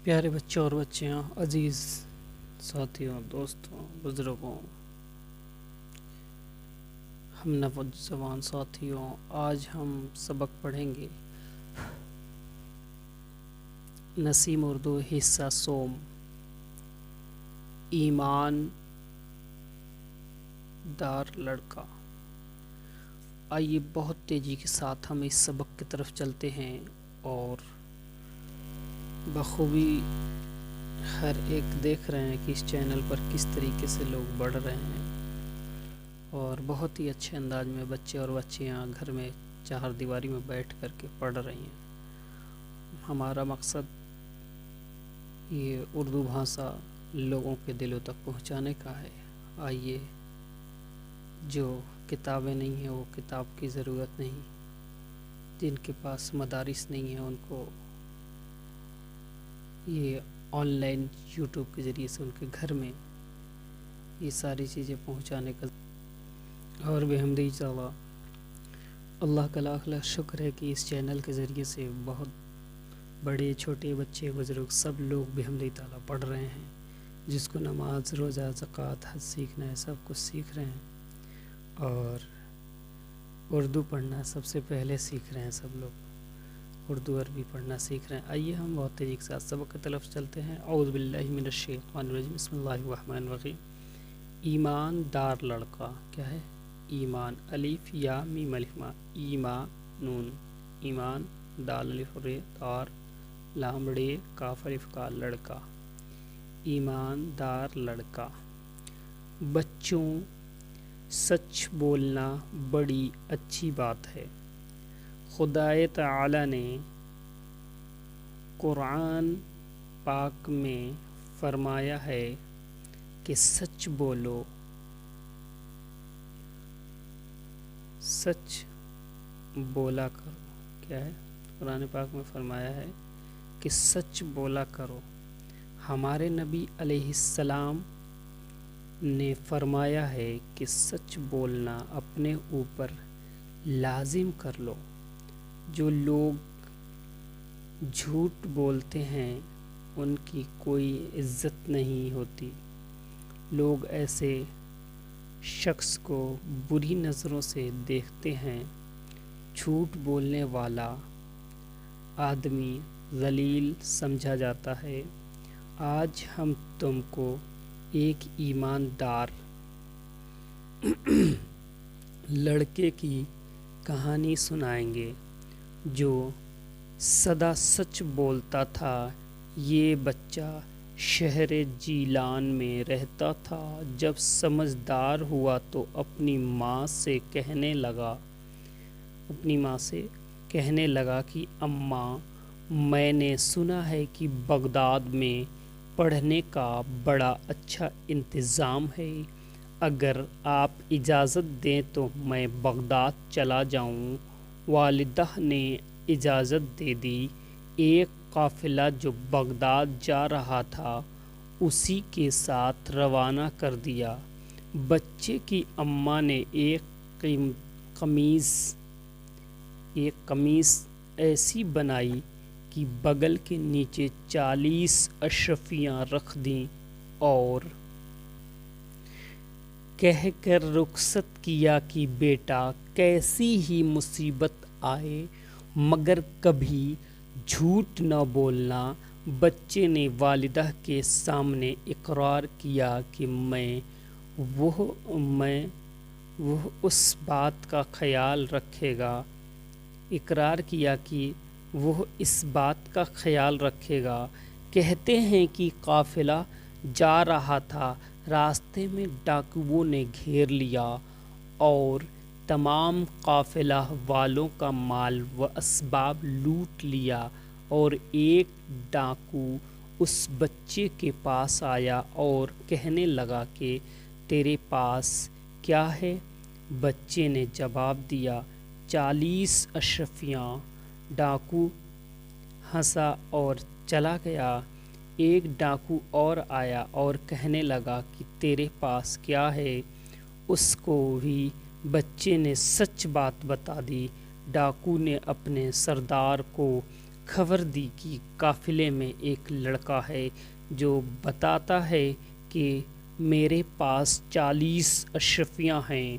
پیارے بچوں اور بچیاں، عزیز ساتھیوں، دوستوں، بزرگوں، ہم نوجوان ساتھیوں، آج ہم سبق پڑھیں گے نسیم اردو حصہ سوم، ایمان دار لڑکا۔ آئیے بہت تیزی کے ساتھ ہم اس سبق کی طرف چلتے ہیں اور بخوبی ہر ایک دیکھ رہے ہیں کہ اس چینل پر کس طریقے سے لوگ بڑھ رہے ہیں اور بہت ہی اچھے انداز میں بچے اور بچیاں گھر میں چہار دیواری میں بیٹھ کر کے پڑھ رہی ہیں۔ ہمارا مقصد یہ اردو بھاشا لوگوں کے دلوں تک پہنچانے کا ہے۔ آئیے، جو کتابیں نہیں ہیں وہ کتاب کی ضرورت نہیں، جن کے پاس مدارس نہیں ہیں ان کو یہ آن لائن یوٹیوب کے ذریعے سے ان کے گھر میں یہ ساری چیزیں پہنچانے کا اور بحمدہ تعالیٰ اللہ کا لاکھ لاکھ شکر ہے کہ اس چینل کے ذریعے سے بہت بڑے چھوٹے بچے بزرگ سب لوگ بحمدہ تعالیٰ پڑھ رہے ہیں۔ جس کو نماز، روزہ، زکوٰۃ، حج سیکھنا ہے سب کچھ سیکھ رہے ہیں اور اردو پڑھنا سب سے پہلے سیکھ رہے ہیں۔ سب لوگ اردو عربی پڑھنا سیکھ رہے ہیں۔ آئیے ہم بہت تیزی کے ساتھ سبق کی طرف چلتے ہیں۔ اعوذ باللہ من الشیطان الرجیم، بسم اللہ الرحمن الرحیم۔ ایمان دار لڑکا کیا ہے؟ ایمان، الف یا میم الف ما، ایمان نون، ایمان دال الف رے دار لام رے کاف الف کا، لڑکا، ایمان دار لڑکا۔ بچوں، سچ بولنا بڑی اچھی بات ہے۔ خدائے تعالی نے قرآن پاک میں فرمایا ہے کہ سچ بولو، سچ بولا کرو۔ کیا ہے؟ قرآن پاک میں فرمایا ہے کہ سچ بولا کرو۔ ہمارے نبی علیہ السلام نے فرمایا ہے کہ سچ بولنا اپنے اوپر لازم کر لو۔ جو لوگ جھوٹ بولتے ہیں ان کی کوئی عزت نہیں ہوتی۔ لوگ ایسے شخص کو بری نظروں سے دیکھتے ہیں۔ جھوٹ بولنے والا آدمی ذلیل سمجھا جاتا ہے۔ آج ہم تم کو ایک ایماندار لڑکے کی کہانی سنائیں گے جو سدا سچ بولتا تھا۔ یہ بچہ شہر جیلان میں رہتا تھا۔ جب سمجھدار ہوا تو اپنی ماں سے کہنے لگا کہ اماں، میں نے سنا ہے کہ بغداد میں پڑھنے کا بڑا اچھا انتظام ہے۔ اگر آپ اجازت دیں تو میں بغداد چلا جاؤں۔ والدہ نے اجازت دے دی۔ ایک قافلہ جو بغداد جا رہا تھا اسی کے ساتھ روانہ کر دیا۔ بچے کی اماں نے ایک قمیص ایسی بنائی کہ بغل کے نیچے 40 اشرفیاں رکھ دیں اور کہہ کر رخصت کیا کہ بیٹا کیسی ہی مصیبت آئے مگر کبھی جھوٹ نہ بولنا۔ بچے نے والدہ کے سامنے اقرار کیا کہ وہ اس بات کا خیال رکھے گا۔ کہتے ہیں کہ قافلہ جا رہا تھا، راستے میں ڈاکوؤں نے گھیر لیا اور تمام قافلہ والوں کا مال و اسباب لوٹ لیا، اور ایک ڈاکو اس بچے کے پاس آیا اور کہنے لگا کہ تیرے پاس کیا ہے؟ بچے نے جواب دیا، 40 اشرفیاں۔ ڈاکو ہنسا اور چلا گیا۔ ایک ڈاکو اور آیا اور کہنے لگا کہ تیرے پاس کیا ہے؟ اس کو بھی بچے نے سچ بات بتا دی۔ ڈاکو نے اپنے سردار کو خبر دی کہ قافلے میں ایک لڑکا ہے جو بتاتا ہے کہ میرے پاس 40 اشرفیاں ہیں۔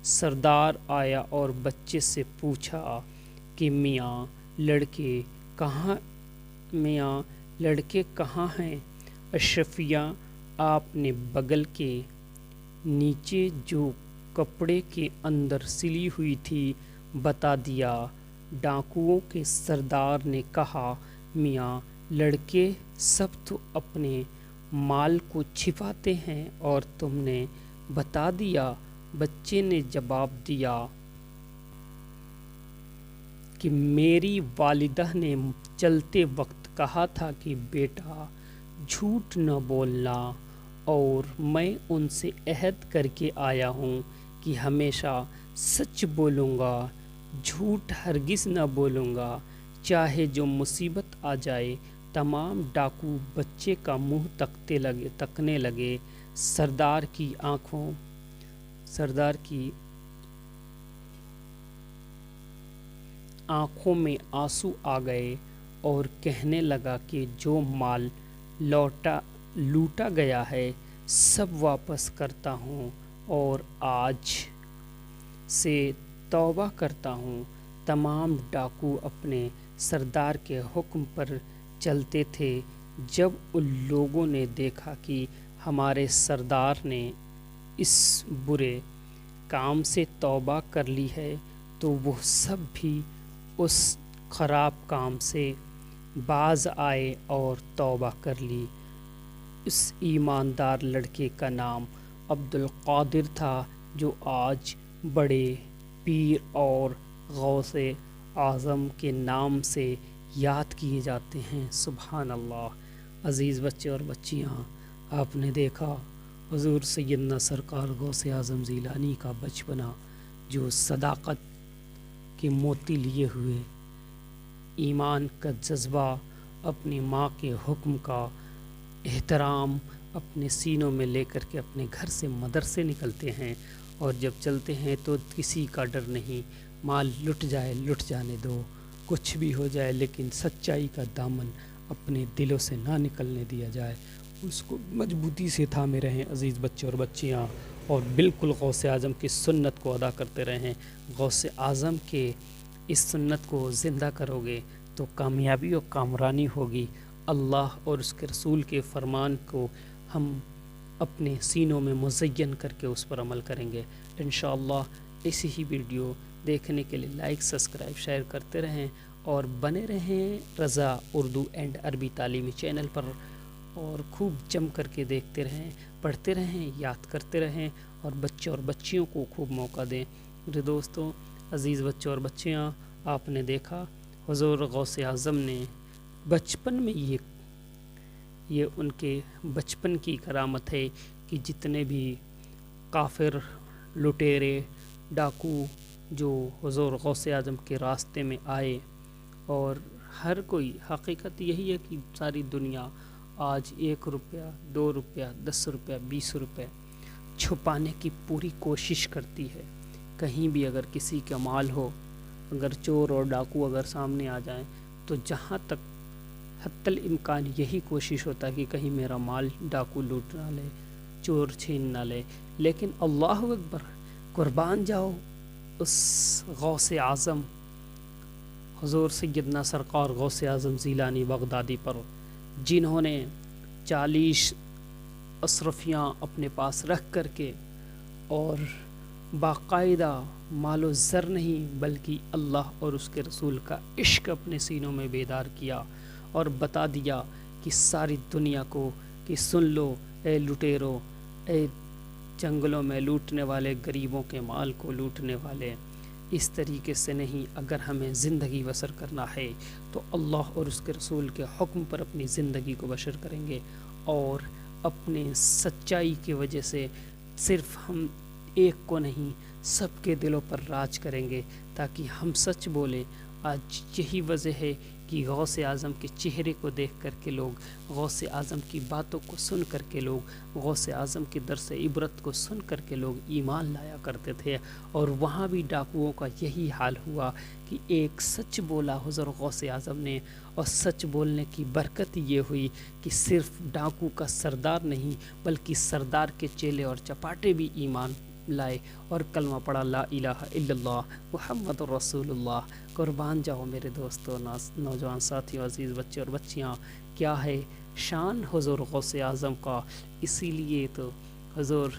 سردار آیا اور بچے سے پوچھا کہ میاں لڑکے کہاں ہیں؟ اشرفیاں آپ نے بغل کے نیچے جو کپڑے کے اندر سلی ہوئی تھی بتا دیا۔ ڈاکوؤں کے سردار نے کہا میاں لڑکے سب تو اپنے مال کو چھپاتے ہیں اور تم نے بتا دیا۔ بچے نے جواب دیا کہ میری والدہ نے چلتے وقت کہا تھا کہ بیٹا جھوٹ نہ بولنا، اور میں ان سے عہد کر کے آیا ہوں کہ ہمیشہ سچ بولوں گا، جھوٹ ہرگز نہ بولوں گا، چاہے جو مصیبت آ جائے۔ تمام ڈاکو بچے کا منہ تکنے لگے۔ سردار کی آنکھوں میں آنسو آ گئے اور کہنے لگا کہ جو مال لوٹا گیا ہے سب واپس کرتا ہوں اور آج سے توبہ کرتا ہوں۔ تمام ڈاکو اپنے سردار کے حکم پر چلتے تھے۔ جب ان لوگوں نے دیکھا کہ ہمارے سردار نے اس برے کام سے توبہ کر لی ہے تو وہ سب بھی اس خراب کام سے باز آئے اور توبہ کر لی۔ اس ایماندار لڑکے کا نام عبدالقادر تھا جو آج بڑے پیر اور غوث اعظم کے نام سے یاد کیے جاتے ہیں۔ سبحان اللہ۔ عزیز بچے اور بچیاں، آپ نے دیکھا حضور سیدنا سرکار غوث اعظم زیلانی کا بچپنا، جو صداقت کے موتی لیے ہوئے، ایمان کا جذبہ، اپنی ماں کے حکم کا احترام اپنے سینوں میں لے کر کے اپنے گھر سے مدرسے نکلتے ہیں، اور جب چلتے ہیں تو کسی کا ڈر نہیں، مال لٹ جائے لٹ جانے دو، کچھ بھی ہو جائے، لیکن سچائی کا دامن اپنے دلوں سے نہ نکلنے دیا جائے، اس کو مضبوطی سے تھامے رہیں عزیز بچے اور بچیاں، اور بالکل غوث اعظم کی سنت کو ادا کرتے رہیں۔ غوث اعظم کے اس سنت کو زندہ کرو گے تو کامیابی اور کامرانی ہوگی۔ اللہ اور اس کے رسول کے فرمان کو ہم اپنے سینوں میں مزین کر کے اس پر عمل کریں گے انشاءاللہ۔ اسی ہی ویڈیو دیکھنے کے لیے لائک، سبسکرائب، شیئر کرتے رہیں اور بنے رہیں رضا اردو اینڈ عربی تعلیمی چینل پر، اور خوب جم کر کے دیکھتے رہیں، پڑھتے رہیں، یاد کرتے رہیں، اور بچوں اور بچیوں کو خوب موقع دیں۔ میرے دوستوں، عزیز بچوں اور بچیاں، آپ نے دیکھا حضور غوث اعظم نے بچپن میں یہ ان کے بچپن کی کرامت ہے کہ جتنے بھی کافر، لٹیرے، ڈاکو جو حضور غوث اعظم کے راستے میں آئے، اور ہر کوئی، حقیقت یہی ہے کہ ساری دنیا آج 1 روپیہ، 2 روپیہ، 10 روپیہ، 20 روپے چھپانے کی پوری کوشش کرتی ہے۔ کہیں بھی اگر کسی کا مال ہو، اگر چور اور ڈاکو اگر سامنے آ جائیں تو جہاں تک حتی الامکان یہی کوشش ہوتا ہے کہ کہیں میرا مال ڈاکو لوٹ نہ لے، چور چھین نہ لے، لیکن اللہ اکبر، قربان جاؤ اس غوث اعظم حضور سیدنا سرکار غوث اعظم زیلانی بغدادی پر، جنہوں نے 40 اشرفیاں اپنے پاس رکھ کر کے، اور باقاعدہ مال و زر نہیں بلکہ اللہ اور اس کے رسول کا عشق اپنے سینوں میں بیدار کیا، اور بتا دیا کہ ساری دنیا کو کہ سن لو اے لٹیرو، اے جنگلوں میں لوٹنے والے، غریبوں کے مال کو لوٹنے والے، اس طریقے سے نہیں، اگر ہمیں زندگی بسر کرنا ہے تو اللہ اور اس کے رسول کے حکم پر اپنی زندگی کو بسر کریں گے، اور اپنے سچائی کی وجہ سے صرف ہم ایک کو نہیں سب کے دلوں پر راج کریں گے، تاکہ ہم سچ بولیں۔ آج یہی وجہ ہے کہ غوث اعظم کے چہرے کو دیکھ کر کے لوگ، غوث اعظم کی باتوں کو سن کر کے لوگ، غوث اعظم کے درس عبرت کو سن کر کے لوگ ایمان لایا کرتے تھے۔ اور وہاں بھی ڈاکوؤں کا یہی حال ہوا کہ ایک سچ بولا حضور غوث اعظم نے، اور سچ بولنے کی برکت یہ ہوئی کہ صرف ڈاکو کا سردار نہیں بلکہ سردار کے چیلے اور چپاٹے بھی ایمان لائے اور کلمہ پڑھا لا الہ الا اللہ محمد رسول اللہ۔ قربان جاؤ میرے دوستو، نوجوان ساتھیوں، عزیز بچے اور بچیاں، کیا ہے شان حضور غوث اعظم کا۔ اسی لیے تو حضور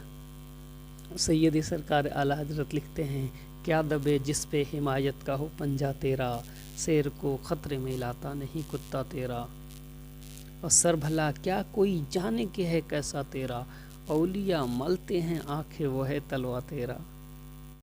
سید سرکار اعلیٰ حضرت لکھتے ہیں، کیا دبے جس پہ حمایت کا ہو پنجہ تیرا، شیر کو خطرے میں لاتا نہیں کتا تیرا، اور سر بھلا کیا کوئی جانے کہ ہے کیسا تیرا، اولیاء ملتے ہیں آنکھیں وہ ہے تلوا تیرا۔